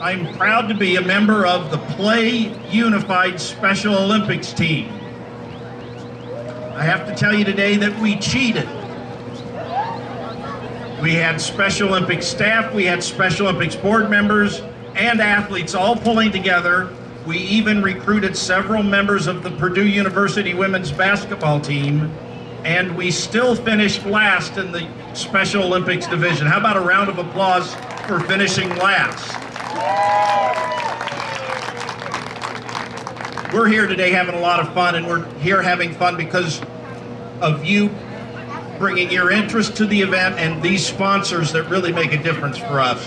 I'm proud to be a member of the Play Unified Special Olympics team. I have to tell you today that we cheated. We had Special Olympics staff, we had Special Olympics board members, and athletes all pulling together. We even recruited several members of the Purdue University women's basketball team, and we still finished last in the Special Olympics division. How about a round of applause for finishing last? We're here today having a lot of fun, and we're here having fun because of you bringing your interest to the event and these sponsors that really make a difference for us.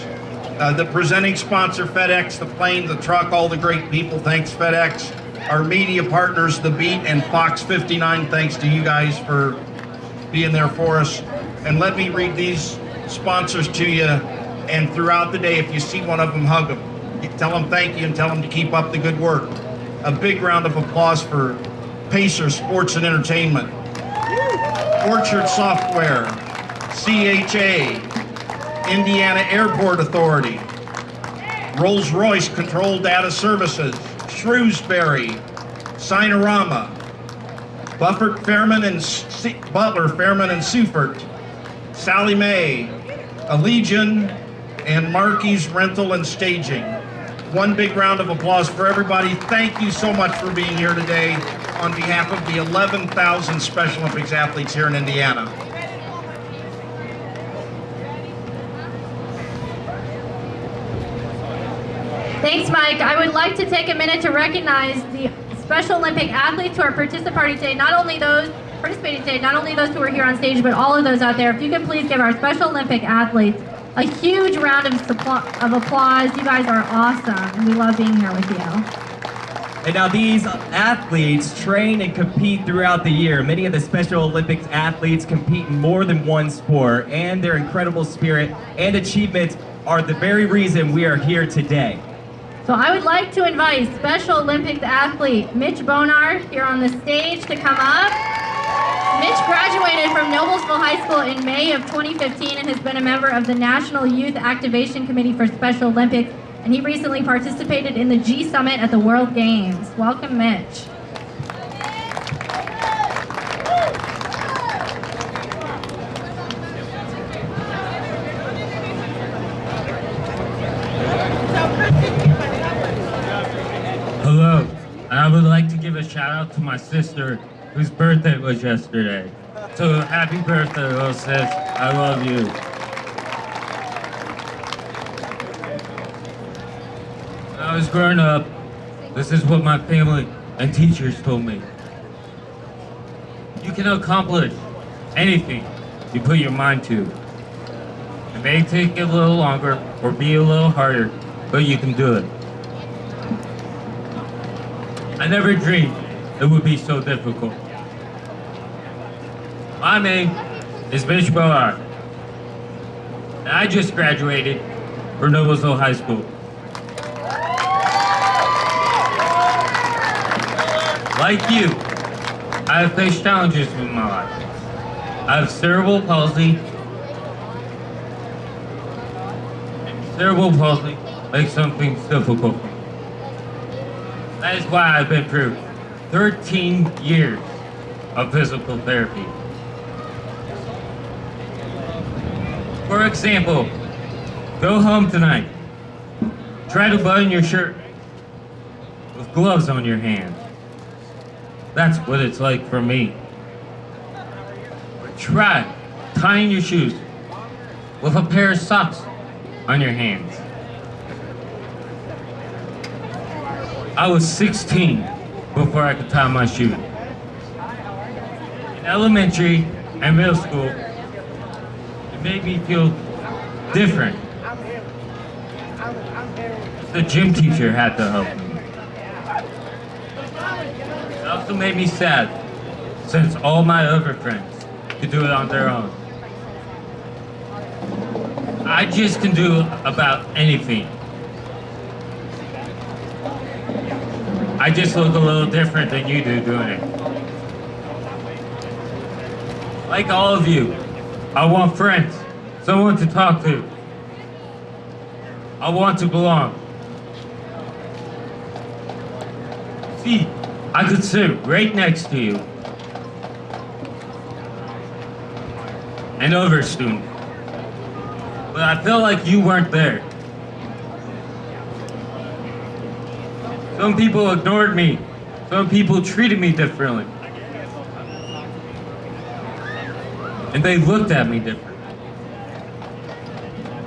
The presenting sponsor, FedEx, the plane, the truck, all the great people, thanks FedEx. Our media partners, The Beat and Fox 59, thanks to you guys for being there for us. And let me read these sponsors to you, and throughout the day, if you see one of them, hug them. Tell them thank you and tell them to keep up the good work. A big round of applause for Pacer Sports and Entertainment, Orchard Software, CHA, Indiana Airport Authority, Rolls-Royce Control Data Services, Shrewsbury, Sinorama, Butler, Fairman, and Seufert, Sally Mae, Allegiant, and Marquis Rental and Staging. One big round of applause for everybody. Thank you so much for being here today on behalf of the 11,000 Special Olympics athletes here in Indiana. Thanks, Mike. I would like to take a minute to recognize the Special Olympic athletes who are participating today, not only those who are here on stage, but all of those out there. If you could please give our Special Olympic athletes a huge round of applause. You guys are awesome. We love being here with you. And now these athletes train and compete throughout the year. Many of the Special Olympics athletes compete in more than one sport, and their incredible spirit and achievements are the very reason we are here today. So I would like to invite Special Olympics athlete Mitch Bonar here on the stage to come up. Mitch graduated from Noblesville High School in May of 2015 and has been a member of the National Youth Activation Committee for Special Olympics, and he recently participated in the G Summit at the World Games. Welcome, Mitch. Hello, I would like to give a shout out to my sister whose birthday was yesterday. So happy birthday, little sis. I love you. When I was growing up, this is what my family and teachers told me. You can accomplish anything you put your mind to. It may take a little longer or be a little harder, but you can do it. I never dreamed it would be so difficult. My name is Mitch Bonar, and I just graduated from Noblesville High School. Like you, I have faced challenges in my life. I have cerebral palsy. Cerebral palsy makes some things difficult for me. That is why I've been through 13 years of physical therapy. For example, go home tonight. Try to button your shirt with gloves on your hands. That's what it's like for me. Or try tying your shoes with a pair of socks on your hands. I was 16 before I could tie my shoe. In elementary and middle school, it made me feel different. The gym teacher had to help me. It also made me sad, since all my other friends could do it on their own. I just can do about anything. I just look a little different than you do doing it. Like all of you, I want friends, someone to talk to. I want to belong, See, I could sit right next to you. And other students. But I felt like you weren't there. Some people ignored me. Some people treated me differently. And they looked at me differently.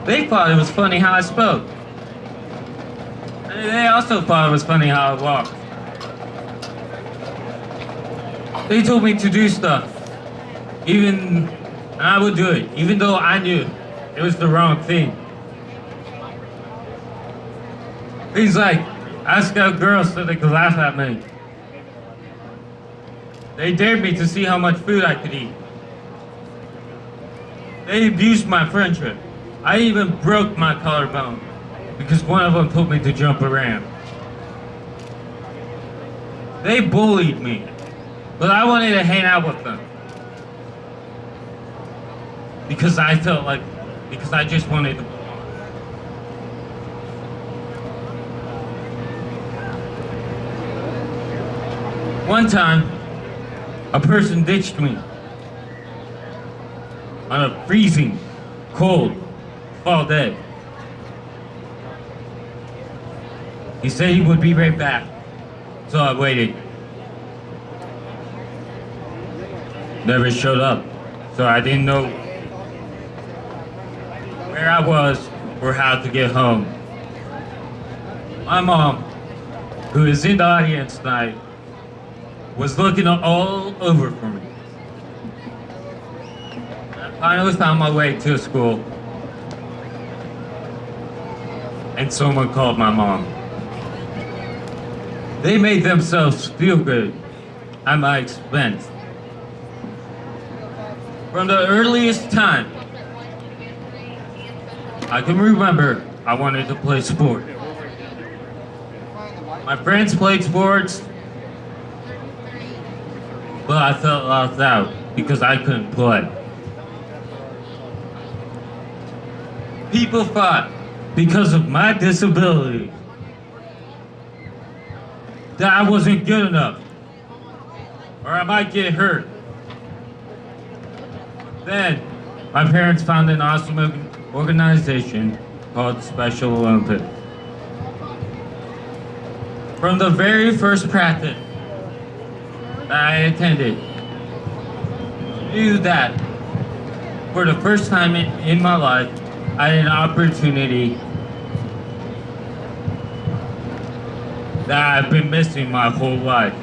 They thought it was funny how I spoke. And they also thought it was funny how I walked. They told me to do stuff. And I would do it, even though I knew it was the wrong thing. Things like ask out girls so they could laugh at me. They dared me to see how much food I could eat. They abused my friendship. I even broke my collarbone because one of them told me to jump around. They bullied me, but I wanted to hang out with them. Because I just wanted to belong. One time, a person ditched me on a freezing, cold fall day. He said he would be right back, so I waited. Never showed up, so I didn't know where I was or how to get home. My mom, who is in the audience tonight, was looking all over for me. I finally found my way to school, and someone called my mom. They made themselves feel good at my expense. From the earliest time I can remember, I wanted to play sport. My friends played sports, but I felt left out because I couldn't play. People thought, because of my disability, that I wasn't good enough, or I might get hurt. Then, my parents found an awesome organization called Special Olympics. From the very first practice that I attended, I knew that for the first time in my life, I had an opportunity that I've been missing my whole life.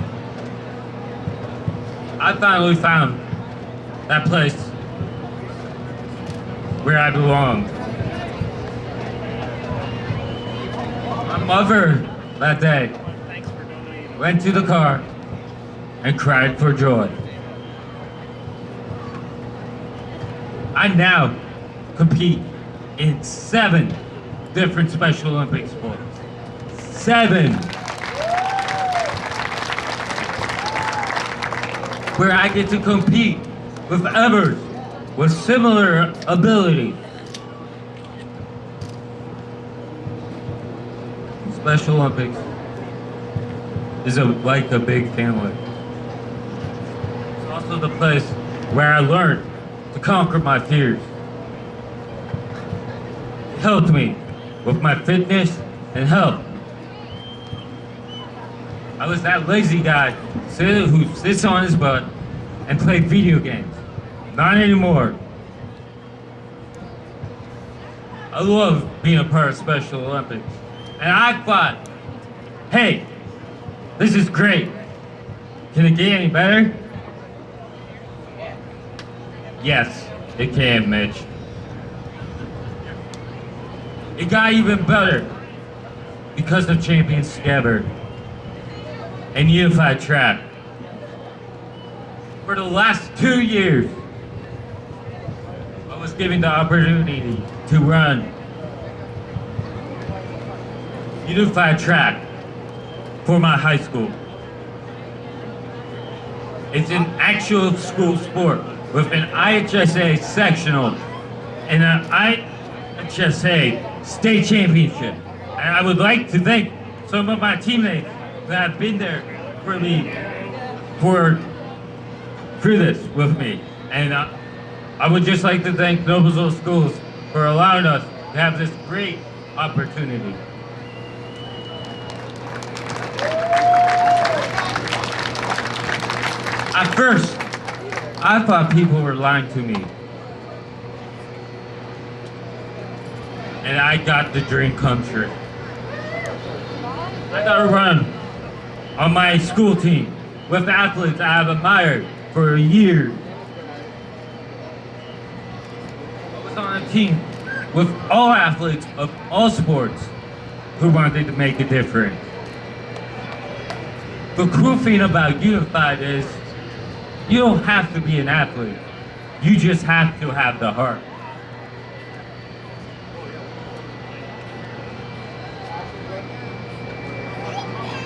I finally found that place where I belong. My mother that day went to the car and cried for joy. I now compete in 7 different Special Olympic sports. 7! Where I get to compete with others with similar ability. Special Olympics is like a big family. It's also the place where I learned to conquer my fears. It helped me with my fitness and health. I was that lazy guy who sits on his butt and plays video games. Not anymore. I love being a part of Special Olympics. And I thought, hey, this is great. Can it get any better? Yes, it can, Mitch. It got even better because of Champions Together and Unified Track. For the last 2 years, I was given the opportunity to run Unified Track for my high school. It's an actual school sport with an IHSA sectional and an IHSA state championship. And I would like to thank some of my teammates that have been there for me for this with me. And I would just like to thank Noblesville Schools for allowing us to have this great opportunity. At first, I thought people were lying to me. And I got the dream come true. I got to run on my school team with athletes I have admired for years. I was on a team with all athletes of all sports who wanted to make a difference. The cool thing about Unified is you don't have to be an athlete. You just have to have the heart.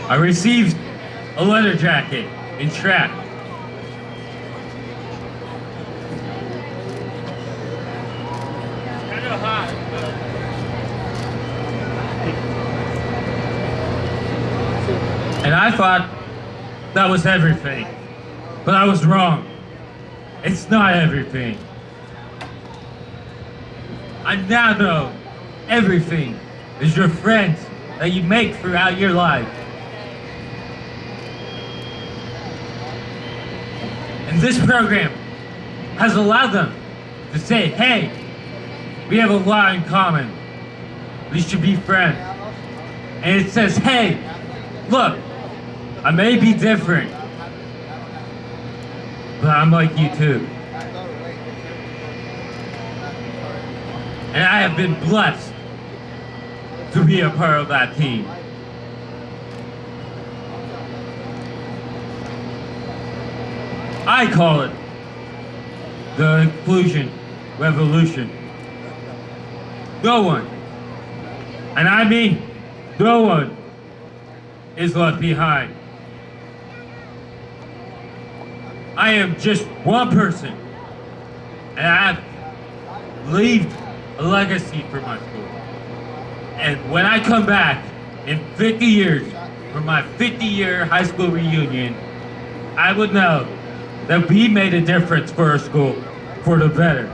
I received a leather jacket in track. Kind of hot. And I thought that was everything. But I was wrong. It's not everything. I now know everything is your friends that you make throughout your life. And this program has allowed them to say, hey, we have a lot in common. We should be friends. And it says, hey, look, I may be different, but I'm like you too. And I have been blessed to be a part of that team. I call it the inclusion revolution. No one, and I mean no one, is left behind. I am just one person, and I have left a legacy for my school. And when I come back in 50 years for my 50-year high school reunion, I would know that we made a difference for our school for the better.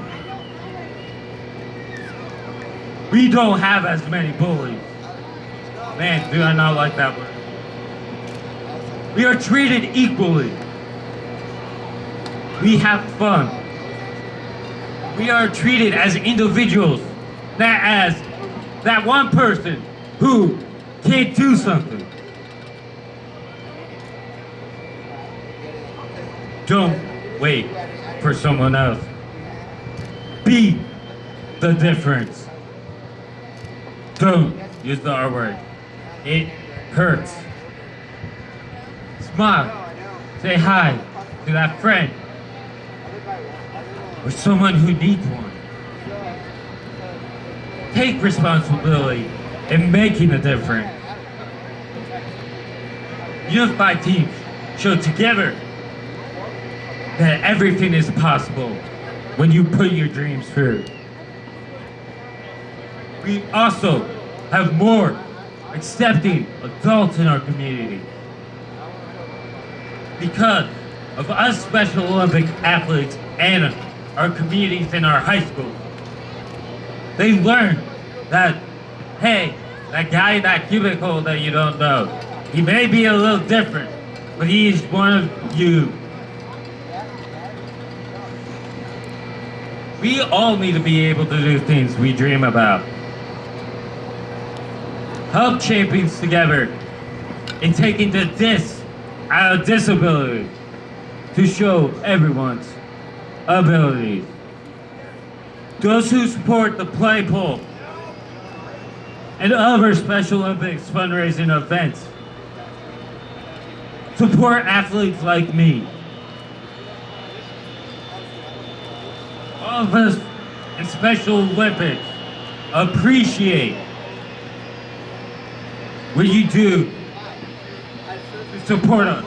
We don't have as many bullies. Man, do I not like that word. We are treated equally. We have fun. We are treated as individuals, not as that one person who can't do something. Don't wait for someone else. Be the difference. Don't use the R word. It hurts. Smile. Say hi to that friend or someone who needs one. Take responsibility in making a difference. Unified teams show together that everything is possible when you put your dreams through. We also have more accepting adults in our community. Because of us Special Olympic athletes and our communities in our high schools, they learn that, hey, that guy in that cubicle that you don't know, he may be a little different, but he's one of you. We all need to be able to do things we dream about. Help champions together in taking the dis out of disability to show everyone's abilities. Those who support the play pool and other Special Olympics fundraising events support athletes like me. All of us in Special Olympics appreciate what you do to support us.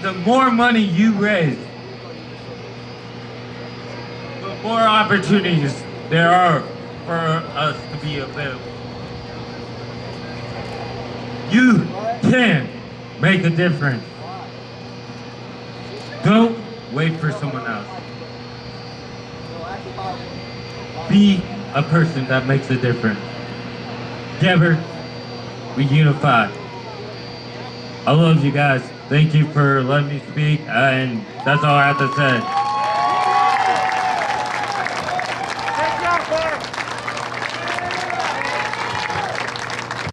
The more money you raise, the more opportunities there are for us to be available. You can Make a difference. Don't wait for someone else. Be a person that makes a difference. Together, we unify. I love you guys. Thank you for letting me speak, and that's all I have to say.